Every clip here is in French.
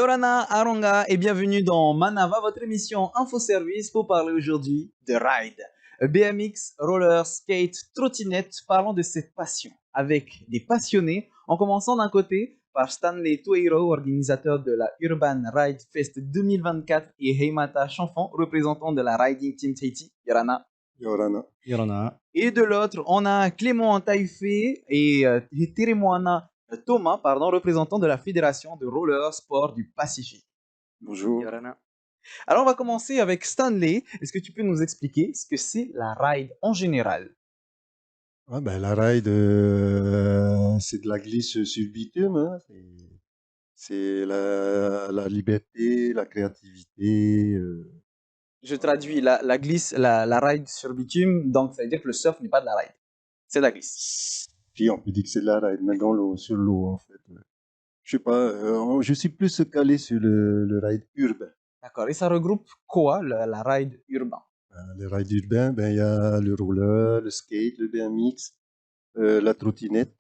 Yorana, Aronga et bienvenue dans Manava, votre émission Info Service pour parler aujourd'hui de ride. BMX, roller, skate, trottinette, parlons de cette passion avec des passionnés, en commençant d'un côté par Stanley Tueiro, organisateur de la Urban Ride Fest 2024 et Heimata Chanfon, représentant de la Riding Team Tahiti. Yorana. Yorana. Yorana. Et de l'autre, on a Clément Taïfé et Teremoana Thomas, représentant de la Fédération de roller sport du Pacifique. Bonjour. Yorana. Alors, on va commencer avec Stanley. Est-ce que tu peux nous expliquer ce que c'est la ride en général? La ride, c'est de la glisse sur le bitume, hein. C'est la liberté, la créativité. Je traduis la glisse, la ride sur bitume, donc ça veut dire que le surf n'est pas de la ride. C'est de la glisse. Puis on peut dire que c'est de la ride, mais dans l'eau, sur l'eau en fait. Je sais pas, je suis plus calé sur le ride urbain. D'accord. Et ça regroupe quoi, la ride urbain? Le ride urbain, il y a le roller, le skate, le BMX, la trottinette.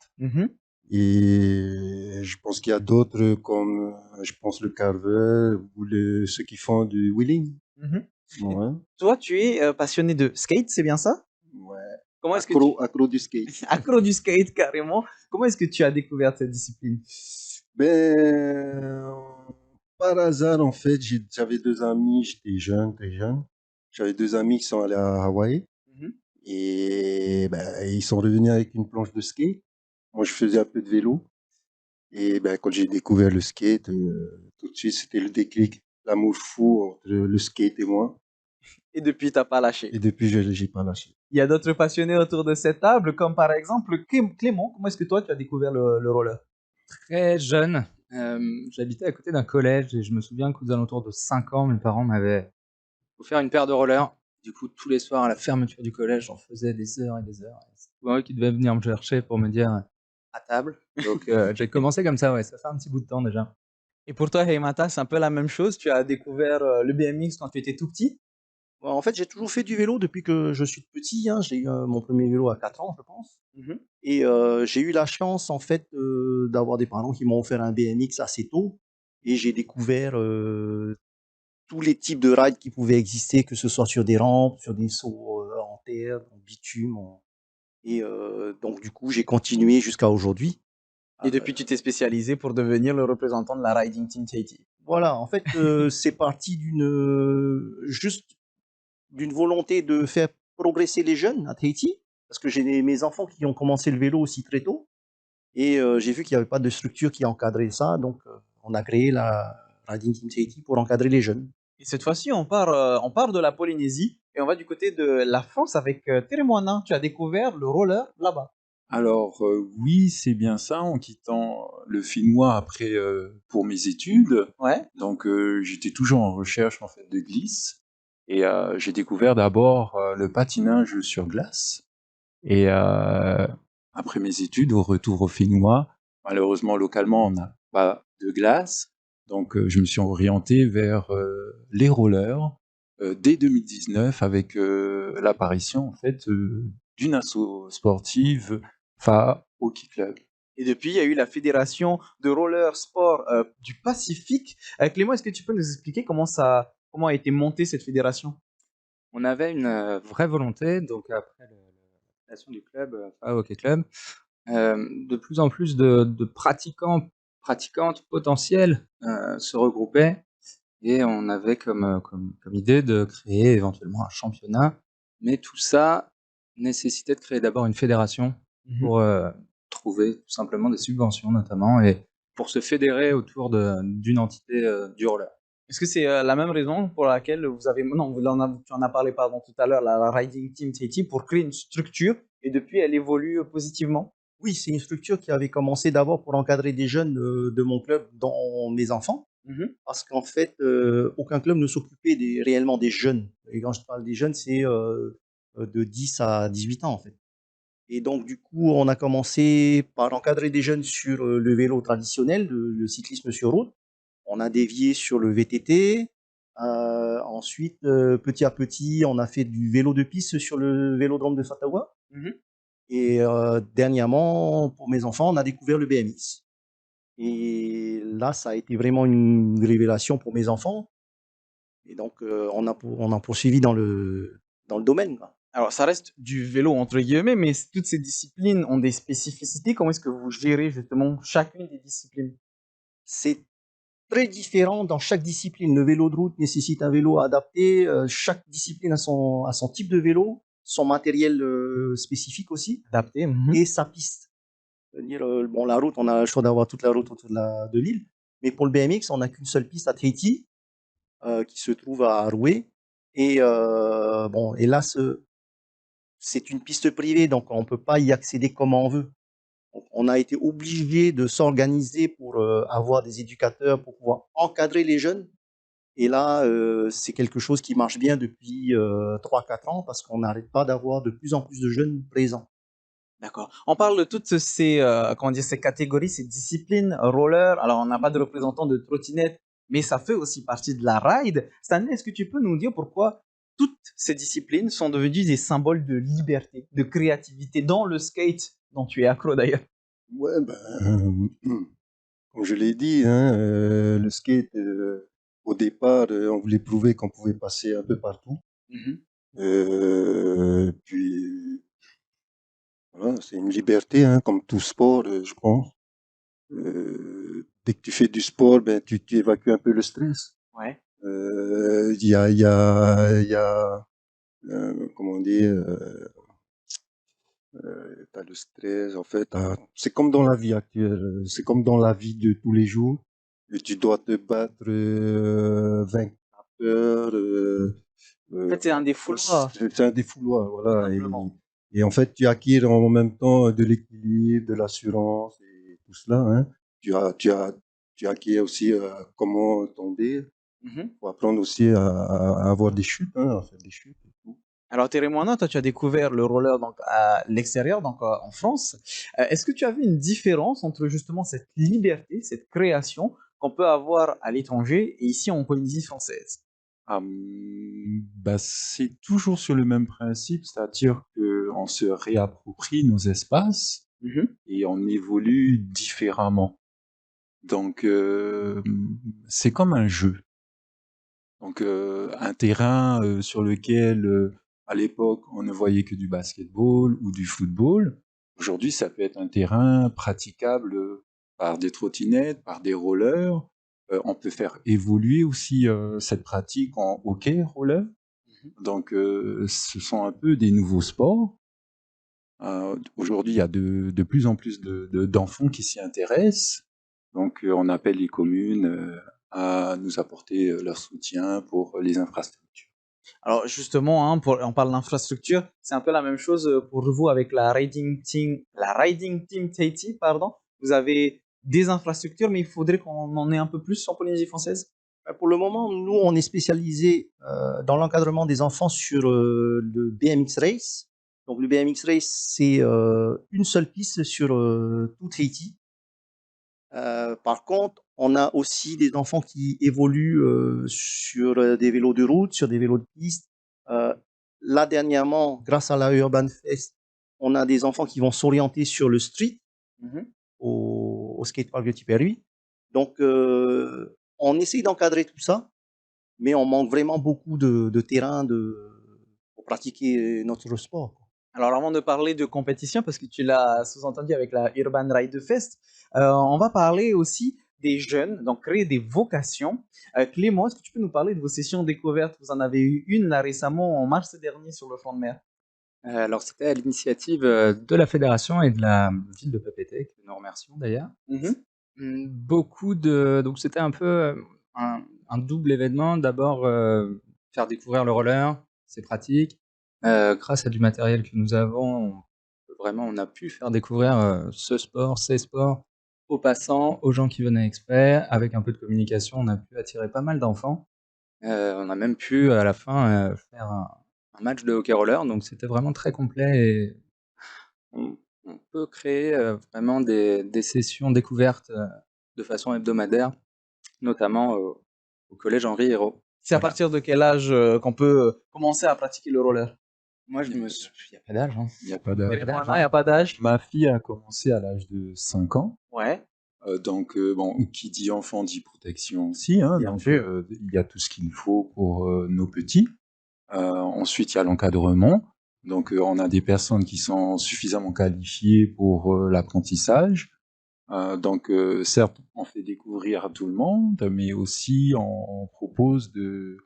Et je pense qu'il y a d'autres comme, je pense, le carver ou ceux qui font du wheeling. Ouais. Toi, tu es passionné de skate, c'est bien ça? Ouais. Comment est-ce Accro du skate. Accro du skate, carrément. Comment est-ce que tu as découvert cette discipline? Par hasard, en fait, j'avais deux amis, j'étais jeune, très jeune. J'avais deux amis qui sont allés à Hawaï. Et ils sont revenus avec une planche de skate. Moi, je faisais un peu de vélo. Et quand j'ai découvert le skate, tout de suite, c'était le déclic, l'amour fou entre le skate et moi. Et depuis, tu n'as pas lâché. Et depuis, je n'ai pas lâché. Il y a d'autres passionnés autour de cette table, comme par exemple Clément. Comment est-ce que toi, tu as découvert le roller? Très jeune, j'habitais à côté d'un collège et je me souviens qu'aux alentours de 5 ans, mes parents m'avaient offert une paire de rollers. Du coup, tous les soirs à la fermeture du collège, j'en faisais des heures et des heures. C'est eux qui devaient venir me chercher pour me dire à table. Donc j'ai commencé comme ça, ouais, ça fait un petit bout de temps déjà. Et pour toi, Heimata, c'est un peu la même chose. Tu as découvert le BMX quand tu étais tout petit? En fait, j'ai toujours fait du vélo depuis que je suis petit, hein. J'ai eu mon premier vélo à 4 ans, je pense. Et j'ai eu la chance, en fait, d'avoir des parents qui m'ont offert un BMX assez tôt. Et j'ai découvert tous les types de rides qui pouvaient exister, que ce soit sur des rampes, sur des sauts en terre, en bitume. Et donc, du coup, j'ai continué jusqu'à aujourd'hui. Et depuis, tu t'es spécialisé pour devenir le représentant de la Riding Team Tahiti. Voilà, en fait, c'est parti juste d'une volonté de faire progresser les jeunes à Tahiti, parce que j'ai mes enfants qui ont commencé le vélo aussi très tôt, et j'ai vu qu'il n'y avait pas de structure qui encadrait ça, donc on a créé la Riding Team Tahiti pour encadrer les jeunes. Et cette fois-ci, on part de la Polynésie et on va du côté de la France avec Teremoana. Tu as découvert le roller là-bas. Alors oui, c'est bien ça, en quittant le Finnois après pour mes études. Ouais. Donc j'étais toujours en recherche en fait de glisse et j'ai découvert d'abord le patinage sur glace. Et après mes études, au retour au Finnois, malheureusement localement on n'a pas de glace, donc je me suis orienté vers les rollers dès 2019 avec l'apparition en fait d'une asso sportive FA Hockey Club. Et depuis, il y a eu la Fédération de roller sport du Pacifique. Clément, est-ce que tu peux nous expliquer comment a été montée cette fédération? On avait une vraie volonté, donc après la création du club, FA Hockey Club, de plus en plus de pratiquantes potentielles se regroupaient et on avait comme idée de créer éventuellement un championnat, mais tout ça nécessitait de créer d'abord une fédération pour trouver tout simplement des subventions notamment et pour se fédérer autour d'une entité du roller. Est-ce que c'est la même raison pour laquelle vous avez... Non, tu en as parlé tout à l'heure, la Riding Team Tahiti, pour créer une structure et depuis, elle évolue positivement? Oui, c'est une structure qui avait commencé d'abord pour encadrer des jeunes de mon club, dont mes enfants, parce qu'en fait, aucun club ne s'occupait réellement des jeunes. Et quand je parle des jeunes, c'est de 10 à 18 ans, en fait. Et donc, du coup, on a commencé par encadrer des jeunes sur le vélo traditionnel, le cyclisme sur route. On a dévié sur le VTT. Ensuite, petit à petit, on a fait du vélo de piste sur le vélodrome de Fatawa. Et dernièrement, pour mes enfants, on a découvert le BMX. Et là, ça a été vraiment une révélation pour mes enfants. Et donc, on a poursuivi dans le domaine, quoi. Alors, ça reste du vélo entre guillemets, mais toutes ces disciplines ont des spécificités. Comment est-ce que vous gérez justement chacune des disciplines? C'est très différent dans chaque discipline. Le vélo de route nécessite un vélo adapté. Chaque discipline a son type de vélo, son matériel spécifique aussi, Adapté. et sa piste. C'est-à-dire, bon, la route, on a le choix d'avoir toute la route autour de l'île, mais pour le BMX, on n'a qu'une seule piste à Tahiti, qui se trouve à Roué. Et bon, et là, c'est une piste privée, donc on ne peut pas y accéder comme on veut. Donc, on a été obligé de s'organiser pour avoir des éducateurs pour pouvoir encadrer les jeunes. Et là, c'est quelque chose qui marche bien depuis 3-4 ans parce qu'on n'arrête pas d'avoir de plus en plus de jeunes présents. D'accord. On parle de toutes ces, comment dire, ces catégories, ces disciplines, roller. Alors, on n'a pas de représentant de trottinette, mais ça fait aussi partie de la ride. Stanley, est-ce que tu peux nous dire pourquoi toutes ces disciplines sont devenues des symboles de liberté, de créativité dans le skate, dont tu es accro d'ailleurs? Ouais, comme je l'ai dit, hein, le skate, au départ, on voulait prouver qu'on pouvait passer un peu partout. Puis, voilà, c'est une liberté, hein, comme tout sport, je pense. Dès que tu fais du sport, ben, tu évacues un peu le stress. Ouais. Il y a comment dire, t'as le stress, en fait, c'est comme dans la vie actuelle, c'est comme dans la vie de tous les jours. Et tu dois te battre 24 heures. En fait, c'est un défouloir. C'est un défouloir, voilà. Simplement. Et en fait, tu acquiers en même temps de l'équilibre, de l'assurance et tout cela. Hein. Tu acquiers aussi comment tomber. Faut apprendre aussi à avoir des chutes, hein, à faire des chutes et tout. Alors, Térémoana, toi, tu as découvert le roller donc, à l'extérieur, donc en France. Est-ce que tu as vu une différence entre justement cette liberté, cette création qu'on peut avoir à l'étranger et ici en Polynésie française? C'est toujours sur le même principe, c'est-à-dire qu'on se réapproprie nos espaces et on évolue différemment. Donc, c'est comme un jeu. Donc, un terrain sur lequel, à l'époque, on ne voyait que du basketball ou du football. Aujourd'hui, ça peut être un terrain praticable par des trottinettes, par des rollers. On peut faire évoluer aussi cette pratique en hockey roller. Donc, ce sont un peu des nouveaux sports. Aujourd'hui, il y a de plus en plus d'enfants qui s'y intéressent. Donc, on appelle les communes à nous apporter leur soutien pour les infrastructures. Alors justement, hein, on parle d'infrastructure, c'est un peu la même chose pour vous avec la Riding Team Tahiti, pardon. Vous avez des infrastructures, mais il faudrait qu'on en ait un peu plus en Polynésie française. Pour le moment, nous, on est spécialisé dans l'encadrement des enfants sur le BMX Race. Donc, le BMX Race, c'est une seule piste sur tout Tahiti. Par contre, on a aussi des enfants qui évoluent sur des vélos de route, sur des vélos de piste. Là, dernièrement, grâce à la Urban Fest, on a des enfants qui vont s'orienter sur le street au skatepark de Tiperui. Donc, on essaye d'encadrer tout ça, mais on manque vraiment beaucoup de terrain pour pratiquer notre sport. Alors avant de parler de compétition, parce que tu l'as sous-entendu avec la Urban Ride Fest, on va parler aussi des jeunes, donc créer des vocations. Clément, est-ce que tu peux nous parler de vos sessions découvertes? Vous en avez eu une là récemment en mars dernier sur le front de mer. Alors c'était à l'initiative de la fédération et de la ville de Papeete, que nous remercions d'ailleurs. Donc c'était un peu un double événement. D'abord faire découvrir le roller, c'est pratique. Grâce à du matériel que nous avons, on a pu faire découvrir ces sports aux passants, aux gens qui venaient exprès. Avec un peu de communication, on a pu attirer pas mal d'enfants. On a même pu à la fin faire un match de hockey roller, donc c'était vraiment très complet et on peut créer vraiment des sessions découvertes de façon hebdomadaire, notamment au collège Henri Hérault. C'est à partir de quel âge qu'on peut commencer à pratiquer le roller? Moi, il n'y a pas d'âge. Hein. Il n'y a pas d'âge. Il n'y a pas d'âge. Ma fille a commencé à l'âge de 5 ans. Ouais. Donc, bon, qui dit enfant dit protection aussi, hein, Bien donc sûr. il y a tout ce qu'il faut pour nos petits. Ensuite, il y a l'encadrement. Donc, on a des personnes qui sont suffisamment qualifiées pour l'apprentissage. Donc, certes, on fait découvrir à tout le monde, mais aussi on propose de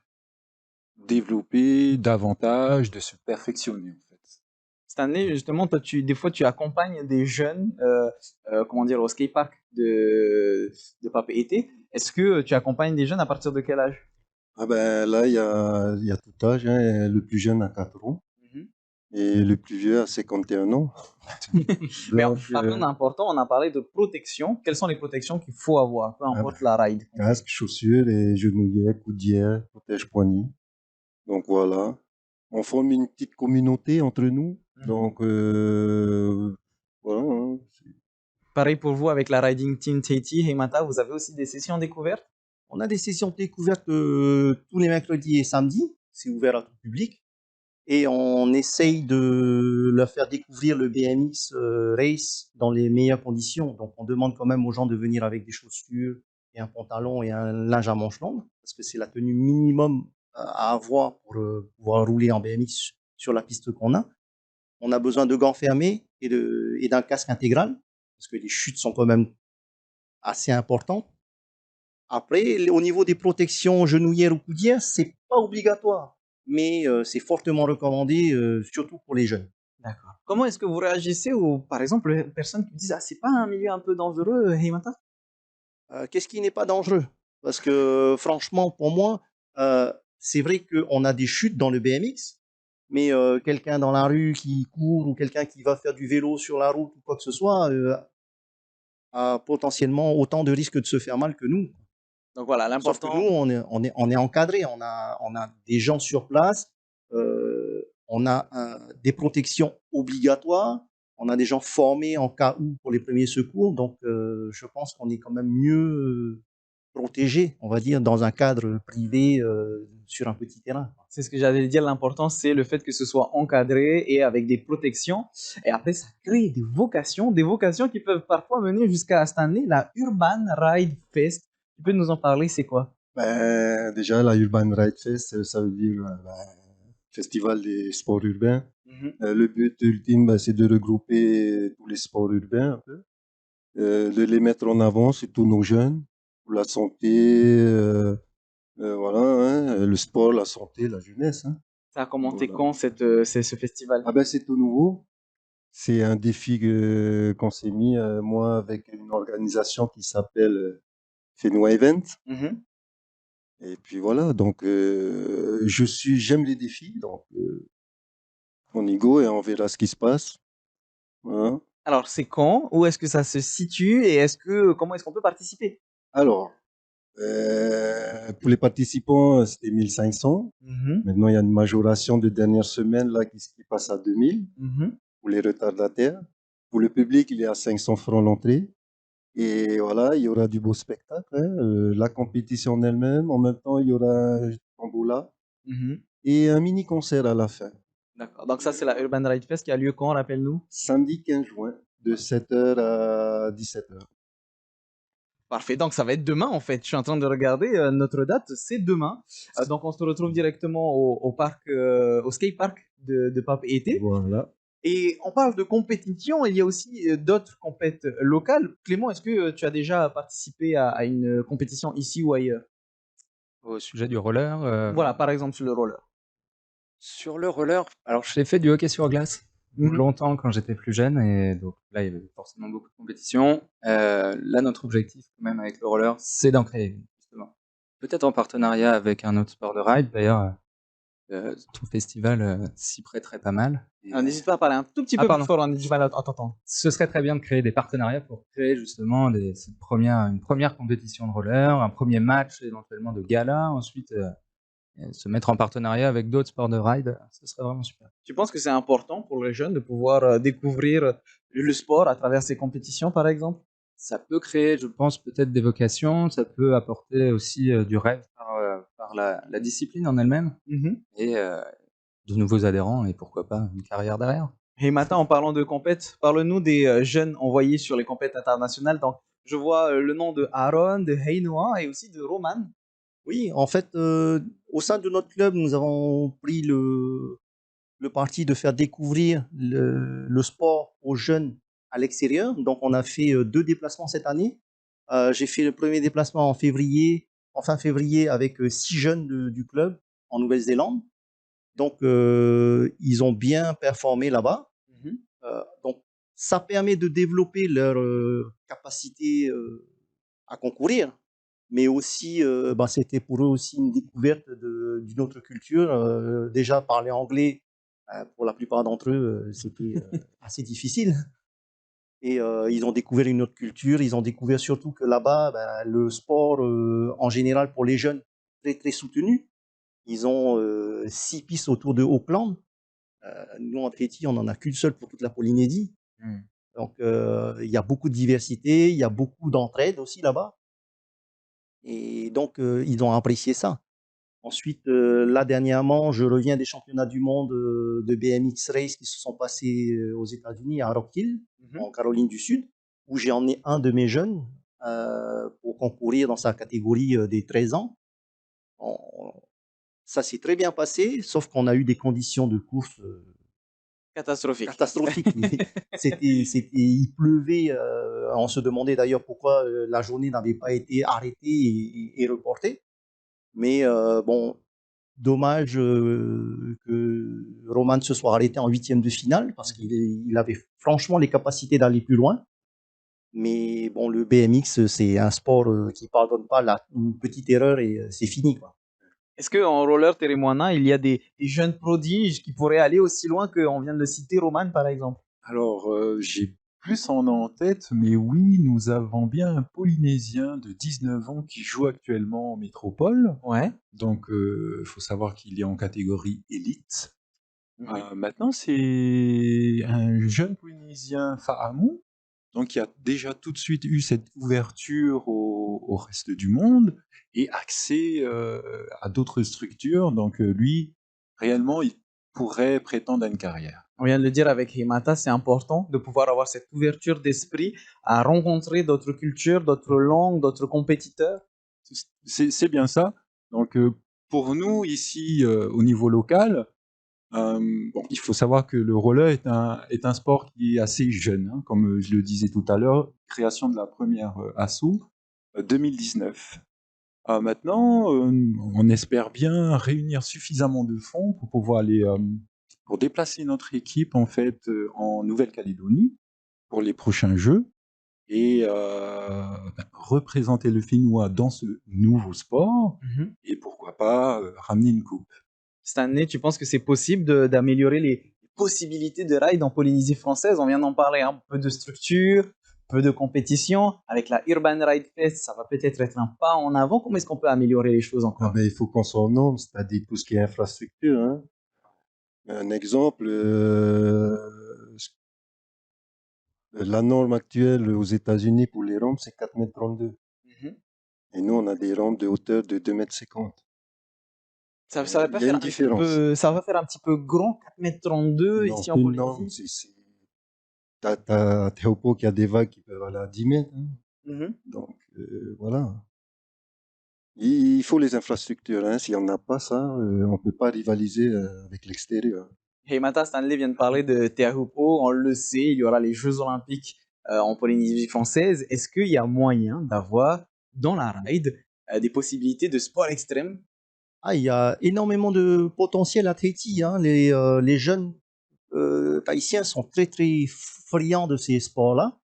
développer davantage, de se perfectionner, en fait. Cette année, justement, toi, des fois, tu accompagnes des jeunes, comment dire, au skatepark de Pape Été. Est-ce que tu accompagnes des jeunes à partir de quel âge? Ah ben là, il y a tout âge, hein. Le plus jeune a 4 ans Mhm. et le plus vieux a 51 ans. Mais en Donc, parlant d'important, on a parlé de protection. Quelles sont les protections qu'il faut avoir, peu importe la ride? casque, chaussures et genouillères, coudières, protège-poignets. Donc voilà. On forme une petite communauté entre nous. Mhm. Donc voilà, hein. Pareil pour vous avec la Riding Team Tahiti, Heimata, vous avez aussi des sessions découvertes? On a des sessions découvertes tous les mercredis et samedis. C'est ouvert à tout public. Et on essaye de leur faire découvrir le BMX Race dans les meilleures conditions. Donc, on demande quand même aux gens de venir avec des chaussures et un pantalon et un linge à manches longues, parce que c'est la tenue minimum à avoir pour pouvoir rouler en BMX sur la piste qu'on a. On a besoin de gants fermés et d'un casque intégral, parce que les chutes sont quand même assez importantes. Après, au niveau des protections genouillères ou coudières, c'est pas obligatoire, mais c'est fortement recommandé, surtout pour les jeunes. D'accord. Comment est-ce que vous réagissez aux, par exemple, les personnes qui disent ah c'est pas un milieu un peu dangereux, Heimata? Qu'est-ce qui n'est pas dangereux? Parce que franchement, pour moi, c'est vrai qu'on a des chutes dans le BMX, mais quelqu'un dans la rue qui court ou quelqu'un qui va faire du vélo sur la route ou quoi que ce soit a potentiellement autant de risques de se faire mal que nous. Donc voilà, Sauf que nous, l'important. on est encadré, on a des gens sur place, on a des protections obligatoires, on a des gens formés en cas où pour les premiers secours, donc je pense qu'on est quand même mieux protégé, on va dire, dans un cadre privé sur un petit terrain. C'est ce que j'allais dire, l'important c'est le fait que ce soit encadré et avec des protections. Et après, ça crée des vocations qui peuvent parfois mener jusqu'à cette année, la Urban Ride Fest. Tu peux nous en parler, c'est quoi? ben, déjà, la Urban Ride Fest, ça veut dire festival des sports urbains. Le but ultime, ben, c'est de regrouper tous les sports urbains un peu, de les mettre en avant, surtout nos jeunes, pour la santé, voilà, hein, le sport, la santé, la jeunesse. Hein. Ça a commencé Voilà. quand ce festival? Ah ben, c'est tout nouveau. C'est un défi qu'on s'est mis, moi, avec une organisation qui s'appelle Fenway Event. Et puis voilà, donc j'aime les défis, donc on y go et on verra ce qui se passe. Voilà. Alors, c'est quand? Où est-ce que ça se situe? Et comment est-ce qu'on peut participer? Alors, pour les participants, c'était 1500. Maintenant, il y a une majoration de dernière semaine là, qui passe à 2000 pour les retardataires. Pour le public, il est à 500 francs l'entrée. Et voilà, il y aura du beau spectacle, hein, la compétition en elle-même. En même temps, il y aura un tombola et un mini-concert à la fin. D'accord. Donc ça, c'est la Urban Ride Fest qui a lieu quand, rappelle-nous? Samedi 15 juin, de 7h à 17h. Parfait. Donc ça va être demain, en fait. Je suis en train de regarder notre date, c'est demain. Donc on se retrouve directement au parc, au skatepark de Pape Été. Voilà. Et on parle de compétition, il y a aussi d'autres compètes locales. Clément, est-ce que tu as déjà participé à une compétition ici ou ailleurs? Au sujet du roller, Voilà, par exemple sur le roller. sur le roller, alors j'ai fait du hockey sur glace longtemps quand j'étais plus jeune et donc là il y avait forcément beaucoup de compétitions. Là notre objectif quand même avec le roller c'est d'en créer une justement. Peut-être en partenariat avec un autre sport de ride d'ailleurs. Ton festival s'y prêterait pas mal. N'hésite pas à parler un tout petit peu plus fort, on a du mal à t'entendre. Ce serait très bien de créer des partenariats pour créer justement une première compétition de roller, un premier match éventuellement de gala, ensuite se mettre en partenariat avec d'autres sports de ride, ce serait vraiment super. Tu penses que c'est important pour les jeunes de pouvoir découvrir le sport à travers ces compétitions, par exemple? Ça peut créer, je pense, peut-être des vocations, ça peut apporter aussi du rêve par la discipline en elle-même, et de nouveaux adhérents, et pourquoi pas une carrière derrière. Et maintenant, en parlant de compète, parle-nous des jeunes envoyés sur les compètes internationales. Donc, je vois le nom de Aaron, de Heinoa et aussi de Roman. Oui, en fait, au sein de notre club, nous avons pris le parti de faire découvrir le sport aux jeunes à l'extérieur. Donc, on a fait 2 déplacements cette année. J'ai fait le premier déplacement en fin février, avec 6 jeunes du club en Nouvelle-Zélande. Donc, ils ont bien performé là-bas. Donc, ça permet de développer leur capacité à concourir, mais aussi, c'était pour eux aussi une découverte d'une autre culture. Déjà, parler anglais, pour la plupart d'entre eux, c'était assez difficile. Et ils ont découvert une autre culture. Ils ont découvert surtout que là-bas, le sport, en général, pour les jeunes, très, très soutenu. Ils ont 6 pistes autour de Auckland. Nous, en Tahiti, on n'en a qu'une seule pour toute la Polynésie. Donc, il y a beaucoup de diversité, il y a beaucoup d'entraide aussi là-bas. Et donc, ils ont apprécié ça. Ensuite, là, dernièrement, je reviens des championnats du monde de BMX Race qui se sont passés aux États-Unis, à Rock Hill, en Caroline du Sud, où j'ai emmené un de mes jeunes pour concourir dans sa catégorie des 13 ans. Ça s'est très bien passé, sauf qu'on a eu des conditions de course Catastrophique. catastrophiques. Il pleuvait. On se demandait d'ailleurs pourquoi la journée n'avait pas été arrêtée et reportée. Mais bon, dommage que Roman se soit arrêté en 8e de finale parce qu'il avait franchement les capacités d'aller plus loin. Mais bon, le BMX, c'est un sport qui pardonne pas une petite erreur et c'est fini, quoi. Est-ce qu'en roller Térémoana, il y a des jeunes prodiges qui pourraient aller aussi loin qu'on vient de le citer, Roman, par exemple? Alors, j'ai plus son nom en tête, mais oui, nous avons bien un Polynésien de 19 ans qui joue actuellement en métropole. Ouais. Donc, il faut savoir qu'il est en catégorie élite. Maintenant, c'est un jeune Polynésien, Fahamou, donc qui a déjà tout de suite eu cette ouverture au reste du monde et accès à d'autres structures. Donc, lui, réellement, il pourrait prétendre à une carrière. On vient de le dire avec Himata, c'est important de pouvoir avoir cette ouverture d'esprit à rencontrer d'autres cultures, d'autres langues, d'autres compétiteurs. C'est bien ça. Donc, pour nous, ici, au niveau local, il faut savoir que le roller est un sport qui est assez jeune, hein, comme je le disais tout à l'heure, création de la première asso, 2019. Maintenant, on espère bien réunir suffisamment de fonds pour pouvoir pour déplacer notre équipe en fait en Nouvelle-Calédonie pour les prochains Jeux et représenter le Finnois dans ce nouveau sport et pourquoi pas ramener une coupe. Cette année, tu penses que c'est possible d'améliorer les possibilités de ride en Polynésie française? On vient d'en parler, un peu de structure, peu de compétition. Avec la Urban Ride Fest, ça va peut-être être un pas en avant. Comment est-ce qu'on peut améliorer les choses encore? Il faut qu'on s'en nomme, c'est-à-dire tout ce qui est infrastructure, hein. Un exemple, la norme actuelle aux États-Unis pour les rampes, c'est 4,32 m. Et nous, on a des rampes de hauteur de 2,50 m. Ça va pas Il y a faire une différence. ça va faire un petit peu grand, 4,32 m ici en Polynésie. T'as Teopo qui a des vagues qui peuvent aller à 10 mètres, hein. Donc, voilà. Il faut les infrastructures, hein. S'il n'y en a pas, ça, on ne peut pas rivaliser avec l'extérieur. Heimata, Stanley vient de parler de Te Ahupo, on le sait, il y aura les Jeux Olympiques en Polynésie française. Est-ce qu'il y a moyen d'avoir dans la ride des possibilités de sport extrême? Il y a énormément de potentiel à Tahiti, hein. Les jeunes tahitiens sont très très friands de ces sports-là.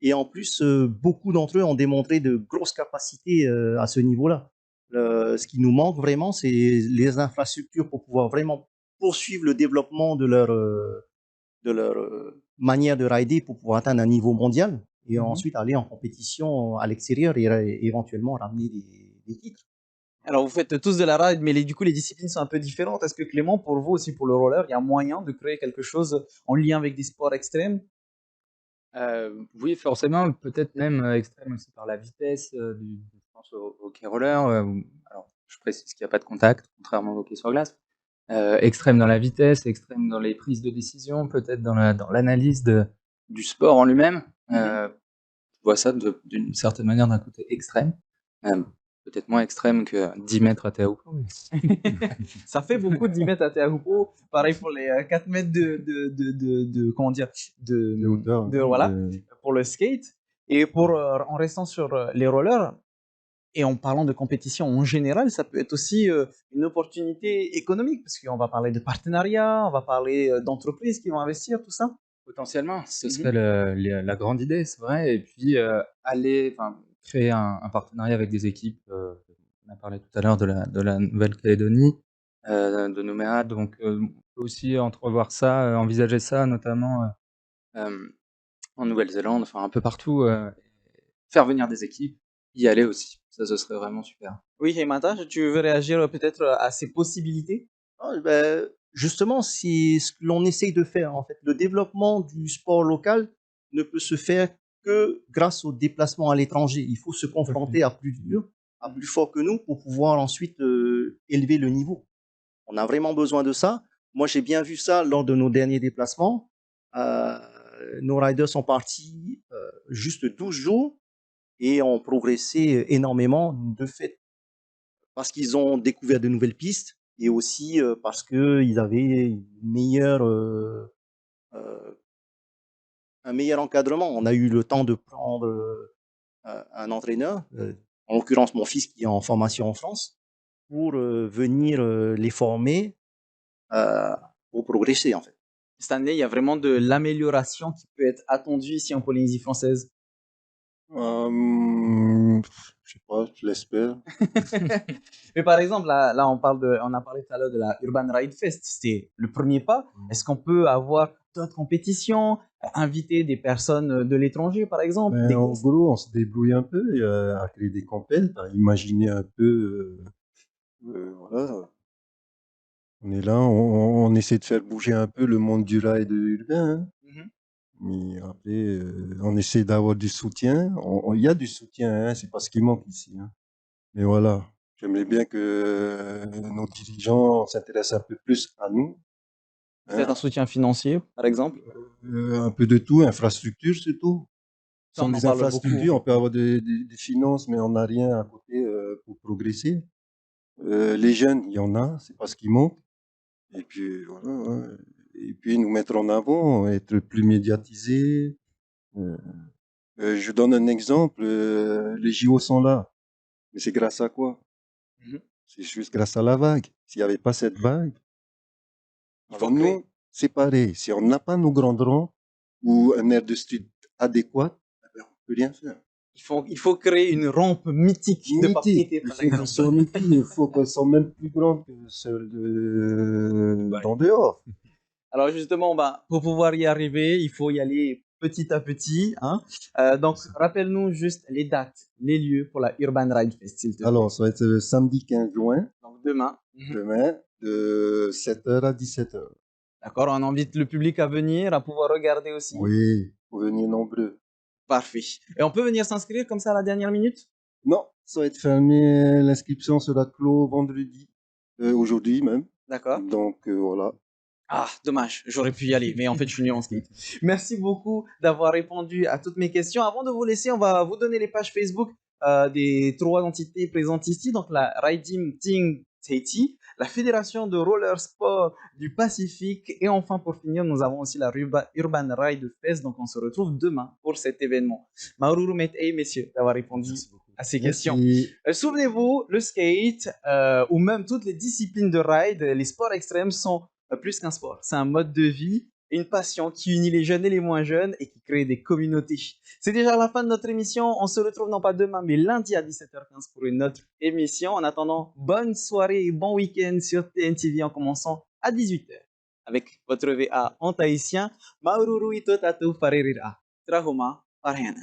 Et en plus, beaucoup d'entre eux ont démontré de grosses capacités à ce niveau-là. Ce qui nous manque vraiment, c'est les infrastructures pour pouvoir vraiment poursuivre le développement de leur manière de rider pour pouvoir atteindre un niveau mondial et ensuite aller en compétition à l'extérieur et éventuellement ramener des titres. Alors vous faites tous de la ride, mais du coup les disciplines sont un peu différentes. Est-ce que Clément, pour vous aussi pour le roller, il y a moyen de créer quelque chose en lien avec des sports extrêmes? Oui, forcément, peut-être même extrême aussi par la vitesse je pense au hockey roller. Alors, je précise qu'il n'y a pas de contact, contrairement au hockey sur glace. extrême dans la vitesse, extrême dans les prises de décision, peut-être dans l'analyse du sport en lui-même. Je vois ça d'une certaine manière d'un côté extrême. Peut-être moins extrême que 10 mètres à Teahupo. Ça fait beaucoup de 10 mètres à Teahupo. Pareil pour les 4 mètres comment dire, hauteur, voilà, pour le skate. Et en restant sur les rollers, et en parlant de compétition en général, ça peut être aussi une opportunité économique, parce qu'on va parler de partenariats, on va parler d'entreprises qui vont investir, tout ça. Potentiellement, ce serait la grande idée, c'est vrai. Et puis créer un partenariat avec des équipes. On a parlé tout à l'heure de la Nouvelle-Calédonie, de Nouméa. Donc, on peut aussi entrevoir ça, envisager ça, notamment en Nouvelle-Zélande, enfin un peu partout. Faire venir des équipes, y aller aussi. Ça, ce serait vraiment super. Oui, Heimata, tu veux réagir peut-être à ces possibilités? Justement, c'est ce que l'on essaye de faire. En fait, le développement du sport local ne peut se faire que grâce au déplacement à l'étranger. Il faut se confronter à plus dur, à plus fort que nous pour pouvoir ensuite élever le niveau. On a vraiment besoin de ça. Moi, j'ai bien vu ça lors de nos derniers déplacements. Nos riders sont partis juste 12 jours et ont progressé énormément de fait parce qu'ils ont découvert de nouvelles pistes et aussi parce qu'ils avaient un meilleur encadrement. On a eu le temps de prendre un entraîneur, en l'occurrence mon fils qui est en formation en France, pour venir les former pour progresser en fait. Cette année, il y a vraiment de l'amélioration qui peut être attendue ici en Polynésie française. Je sais pas, je l'espère. Mais par exemple, là on a parlé tout à l'heure de la Urban Ride Fest. C'est le premier pas. Est-ce qu'on peut avoir d'autres compétitions, inviter des personnes de l'étranger, par exemple? En gros, on se débrouille un peu à créer des compètes, à imaginer un peu. Voilà. On est là, on essaie de faire bouger un peu le monde du ride urbain. Mais après, on essaie d'avoir du soutien. Il y a du soutien, hein, c'est pas ce qui manque ici. Hein. Mais voilà, j'aimerais bien que nos dirigeants s'intéressent un peu plus à nous. Peut-être un soutien financier, par exemple? Un peu de tout, infrastructure surtout. Ça, on Sans en des parle infrastructures, beaucoup. on peut avoir des finances, mais on n'a rien à côté pour progresser. Les jeunes, il y en a, c'est pas ce qui manque. Et puis voilà, ouais. Et puis nous mettre en avant, être plus médiatisés. Je donne un exemple, les JO sont là. Mais c'est grâce à quoi? C'est juste grâce à la vague. S'il n'y avait pas cette vague, alors nous, c'est pareil. Si on n'a pas nos grandes rampes ou un air de street adéquat, eh ben, on ne peut rien faire. Il faut créer une rampe mythique de papier. Il faut qu'elles soient même plus grandes que celles d'en dehors. Alors justement, pour pouvoir y arriver, il faut y aller petit à petit. Hein. Donc, rappelle-nous juste les dates, les lieux pour la Urban Ride Fest, s'il te plaît. Alors, ça va être le samedi 15 juin. Donc, demain. Demain, de 7h à 17h. D'accord, on invite le public à venir, à pouvoir regarder aussi. Oui, vous venez nombreux. Parfait. Et on peut venir s'inscrire comme ça à la dernière minute? Non, ça va être fermé. L'inscription sera clos vendredi, aujourd'hui même. D'accord. Donc, voilà. Ah, dommage, j'aurais pu y aller, mais en fait, je suis nul en skate. Merci beaucoup d'avoir répondu à toutes mes questions. Avant de vous laisser, on va vous donner les pages Facebook des 3 entités présentes ici. Donc, la Riding Team Tahiti, la Fédération de Roller Sport du Pacifique. Et enfin, pour finir, nous avons aussi la Urban Ride Fest. Donc, on se retrouve demain pour cet événement. Maururu Metei, messieurs, d'avoir répondu à ces questions. Souvenez-vous, le skate ou même toutes les disciplines de ride, les sports extrêmes sont plus qu'un sport. C'est un mode de vie, une passion qui unit les jeunes et les moins jeunes et qui crée des communautés. C'est déjà la fin de notre émission. On se retrouve non pas demain, mais lundi à 17h15 pour une autre émission. En attendant, bonne soirée et bon week-end sur TNTV en commençant à 18h. Avec votre VA en tahitien, Maururu ito tatu farerira. Trahoma parhena.